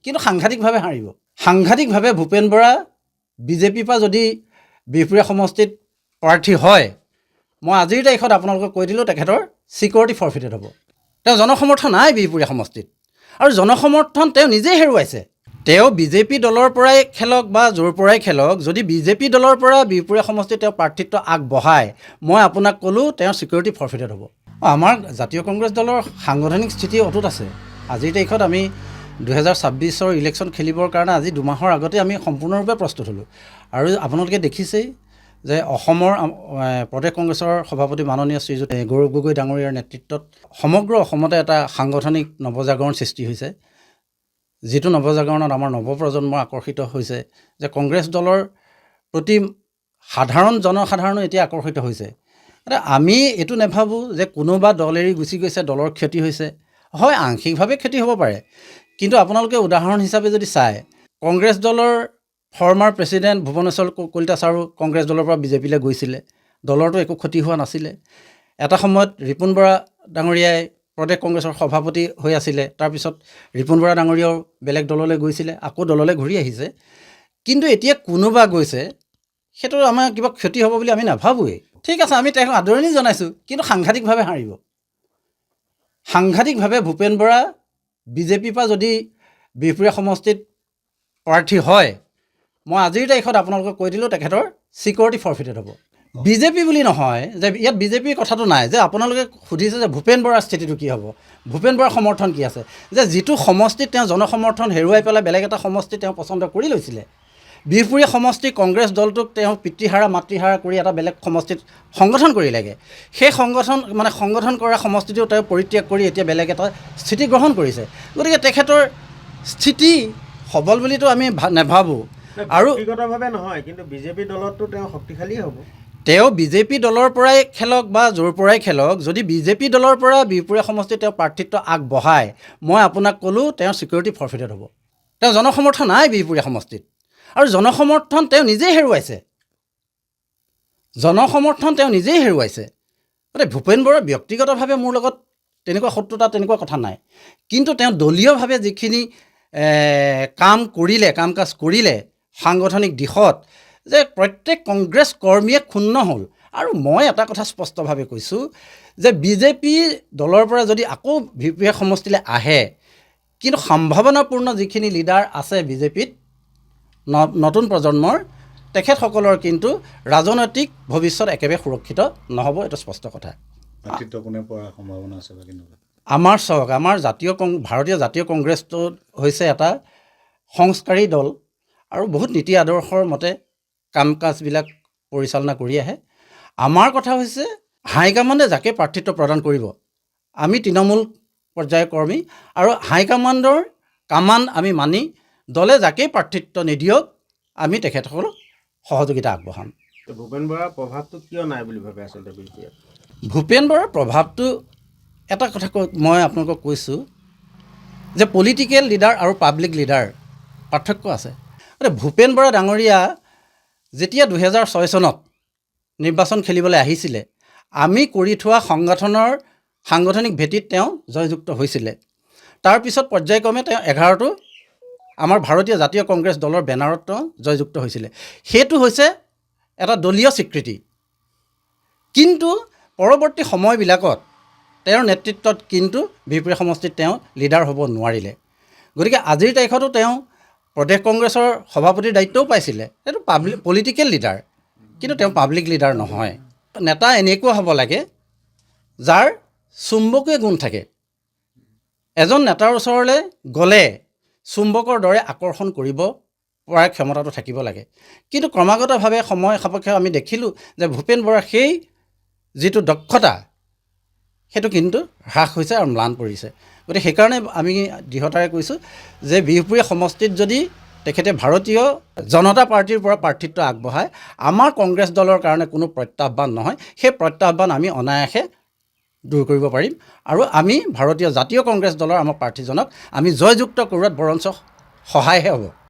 কিন্তু সাংঘাতিকভাৱে হাৰিব। সাংঘাতিকভাৱে ভূপেন বৰা বিজেপিৰ পৰা যদি বিহপুৰীয়া সমষ্টিত প্ৰাৰ্থী হয়, মই আজিৰ তাৰিখত আপোনালোকক কৈ দিলোঁ তেখেতৰ ছিকিউৰিটি ফৰফিটেড হ'ব। তেওঁ জনসমৰ্থন নাই বিহপুৰীয়া সমষ্টিত, আৰু জনসমৰ্থন তেওঁ নিজেই হেৰুৱাইছে। তেওঁ বিজেপি দলৰ পৰাই খেলক বা য'ৰ পৰাই খেলক, যদি বিজেপি দলৰ পৰা বিহপুৰীয়া সমষ্টিত তেওঁ প্ৰাৰ্থিত্ব আগবঢ়ায়, মই আপোনাক ক'লোঁ তেওঁৰ ছিকিউৰিটি ফৰফিটেড হ'ব। আমাৰ জাতীয় কংগ্ৰেছ দলৰ সাংগঠনিক স্থিতি অটুট আছে। আজিৰ তাৰিখত আমি 2026 ইলেকশ্যন খেলিবৰ কাৰণে আজি 2 মাহৰ আগতে আমি সম্পূৰ্ণৰূপে প্ৰস্তুত হ'লোঁ। আৰু আপোনালোকে দেখিছেই যে অসমৰ প্ৰদেশ কংগ্ৰেছৰ সভাপতি মাননীয় শ্ৰীযুত গৌৰৱ গগৈ ডাঙৰীয়াৰ নেতৃত্বত সমগ্ৰ অসমতে এটা সাংগঠনিক নৱজাগৰণ সৃষ্টি হৈছে, যিটো নৱজাগৰণত আমাৰ নৱপ্ৰজন্ম আকৰ্ষিত হৈছে, যে কংগ্ৰেছ দলৰ প্ৰতি জনসাধাৰণো এতিয়া আকৰ্ষিত হৈছে। এতিয়া আমি এইটো নাভাবোঁ যে কোনোবা দল এৰি গুচি গৈছে, দলৰ ক্ষতি হৈছে। হয়, আংশিকভাৱে ক্ষতি হ'ব পাৰে, কিন্তু আপোনালোকে উদাহৰণ হিচাপে যদি চায়, কংগ্ৰেছ দলৰ ফৰ্মাৰ প্ৰেছিডেণ্ট ভুৱনেশ্বৰ কলিতা ছাৰো কংগ্ৰেছ দলৰ পৰা বিজেপিলৈ গৈছিলে, দলৰতো একো ক্ষতি হোৱা নাছিলে। এটা সময়ত ৰিপুণ বৰা ডাঙৰীয়াই প্ৰদেশ কংগ্ৰেছৰ সভাপতি হৈ আছিলে, তাৰপিছত ৰিপুণ বৰা ডাঙৰীয়াও বেলেগ দললৈ গৈছিলে, আকৌ দললৈ ঘূৰি আহিছে। কিন্তু এতিয়া কোনোবা গৈছে, সেইটো আমাৰ কিবা ক্ষতি হ'ব বুলি আমি নাভাবোৱেই। ঠিক আছে, আমি তেওঁক আদৰণি জনাইছোঁ, কিন্তু সাংঘাতিকভাৱে হাৰিব। সাংঘাতিকভাৱে ভূপেন বৰা বিজেপিৰ পৰা যদি বিহপুৰীয়া সমষ্টিত প্ৰাৰ্থী হয়, মই আজিৰ তাৰিখত আপোনালোকক কৈ দিলোঁ তেখেতৰ ছিকিউৰিটি ফৰফিটেড হ'ব। বিজেপি বুলি নহয় যে ইয়াত বিজেপিৰ কথাটো নাই, যে আপোনালোকে সুধিছে যে ভূপেন বৰাৰ স্থিতিটো কি হ'ব, ভূপেন বৰাৰ সমৰ্থন কি আছে, যে যিটো সমষ্টিত তেওঁ জনসমৰ্থন হেৰুৱাই পেলাই বেলেগ এটা সমষ্টি তেওঁ পচন্দ কৰি লৈছিলে। বিহপুৰীয়া সমষ্টি কংগ্ৰেছ দলটোক তেওঁ পিতৃহাৰা মাতৃহাৰা কৰি এটা বেলেগ সমষ্টিত সংগঠন কৰিলেগৈ। সেই সংগঠন কৰা সমষ্টিটো তেওঁ পৰিত্যাগ কৰি এতিয়া বেলেগ এটা স্থিতি গ্ৰহণ কৰিছে। গতিকে তেখেতৰ স্থিতি সবল বুলিতো আমি নাভাবোঁ। আৰু ব্যক্তিগতভাৱে নহয়, কিন্তু বিজেপি দলততো তেওঁ শক্তিশালী হ'ব। তেওঁ বিজেপি দলৰ পৰাই খেলক বা য'ৰ পৰাই খেলক, যদি বিজেপি দলৰ পৰা বিহপুৰীয়া সমষ্টিত তেওঁ প্ৰাৰ্থিত্ব আগবঢ়ায়, মই আপোনাক ক'লোঁ তেওঁৰ ছিকিউৰিটি ফৰফিটেড হ'ব। তেওঁ জনসমৰ্থন নাই বিহপুৰীয়া সমষ্টিত, আৰু জনসমৰ্থন তেওঁ নিজেই হেৰুৱাইছে। গতিকে ভূপেন বৰা ব্যক্তিগতভাৱে মোৰ লগত তেনেকুৱা শত্ৰুতা তেনেকুৱা কথা নাই, কিন্তু তেওঁ দলীয়ভাৱে যিখিনি কাম কাজ কৰিলে সাংগঠনিক দিশত, যে প্ৰত্যেক কংগ্ৰেছ কৰ্মীয়ে ক্ষুণ্ণ হ'ল। আৰু মই এটা কথা স্পষ্টভাৱে কৈছোঁ যে বিজেপি দলৰ পৰা যদি আকৌ বিহপুৰীয়া সমষ্টিলৈ আহে, কিন্তু সম্ভাৱনাপূৰ্ণ যিখিনি লিডাৰ আছে বিজেপিত নতুন প্ৰজন্মৰ, তেখেতসকলৰ কিন্তু ৰাজনৈতিক ভৱিষ্যত একেবাৰে সুৰক্ষিত নহ'ব, এইটো স্পষ্ট কথা। আমাৰ চাওক, আমাৰ ভাৰতীয় জাতীয় কংগ্ৰেছটো হৈছে এটা সংস্কাৰী দল, আৰু বহুত নীতি আদৰ্শৰ মতে কাম কাজবিলাক পৰিচালনা কৰি আহে। আমাৰ কথা হৈছে হাইকমাণ্ডে যাকে প্ৰাৰ্থিত্ব প্ৰদান কৰিব, আমি তৃণমূল পৰ্যায়ৰ কৰ্মী, আৰু হাইকমাণ্ডৰ কামাণ্ড আমি মানি দলে যাকেই প্ৰাৰ্থিত্ব নিদিয়ক আমি তেখেতসকলক সহযোগিতা আগবঢ়াম। ভূপেন বৰাৰ প্ৰভাৱটো কিয় নাই বুলি ভাবে আচলতে বিজেপিত? ভূপেন বৰাৰ প্ৰভাৱটো এটা কথা মই আপোনালোকক কৈছোঁ যে পলিটিকেল লিডাৰ আৰু পাব্লিক লিডাৰ পাৰ্থক্য আছে। ভূপেন বৰা ডাঙৰীয়া যেতিয়া 2006 চনত নিৰ্বাচন খেলিবলৈ আহিছিলে, আমি কৰি থোৱা সাংগঠনিক ভেটিত তেওঁ জয়যুক্ত হৈছিলে। তাৰপিছত পৰ্যায়ক্ৰমে তেওঁ 11টো আমাৰ ভাৰতীয় জাতীয় কংগ্ৰেছ দলৰ বেনাৰত তেওঁ জয়যুক্ত হৈছিলে। সেইটো হৈছে এটা দলীয় স্বীকৃতি, কিন্তু পৰৱৰ্তী সময়বিলাকত তেওঁৰ নেতৃত্বত কিন্তু বিহপুৰীয়া সমষ্টিত তেওঁ লিডাৰ হ'ব নোৱাৰিলে। গতিকে আজিৰ তাৰিখতো তেওঁ প্ৰদেশ কংগ্ৰেছৰ সভাপতিৰ দায়িত্বও পাইছিলে। সেইটো পলিটিকেল লিডাৰ, কিন্তু তেওঁ পাব্লিক লিডাৰ নহয়। নেতা এনেকুৱা হ'ব লাগে যাৰ চুম্বকীয় গুণ থাকে। এজন নেতাৰ ওচৰলৈ গ'লে চুম্বকৰ দৰে আকৰ্ষণ কৰিব পৰাৰ ক্ষমতাটো থাকিব লাগে। কিন্তু ক্ৰমাগতভাৱে সময় সাপেক্ষে আমি দেখিলোঁ যে ভূপেন বৰাৰ সেই যিটো দক্ষতা, সেইটো কিন্তু হ্ৰাস হৈছে আৰু ম্লান পৰিছে। গতিকে সেইকাৰণে আমি দৃঢ়তাৰে কৈছোঁ যে বিহপুৰীয়া সমষ্টিত যদি তেখেতে ভাৰতীয় জনতা পাৰ্টীৰ পৰা প্ৰাৰ্থিত্ব আগবঢ়ায়, আমাৰ কংগ্ৰেছ দলৰ কাৰণে কোনো প্ৰত্যাহ্বান নহয়। সেই প্ৰত্যাহ্বান আমি অনায়াসে দূৰ কৰিব পাৰিম, আৰু আমি ভাৰতীয় জাতীয় কংগ্ৰেছ দলৰ আমাৰ প্ৰাৰ্থীজনক আমি জয়যুক্ত কৰোৱাত বৰঞ্চ সহায়হে হ'ব।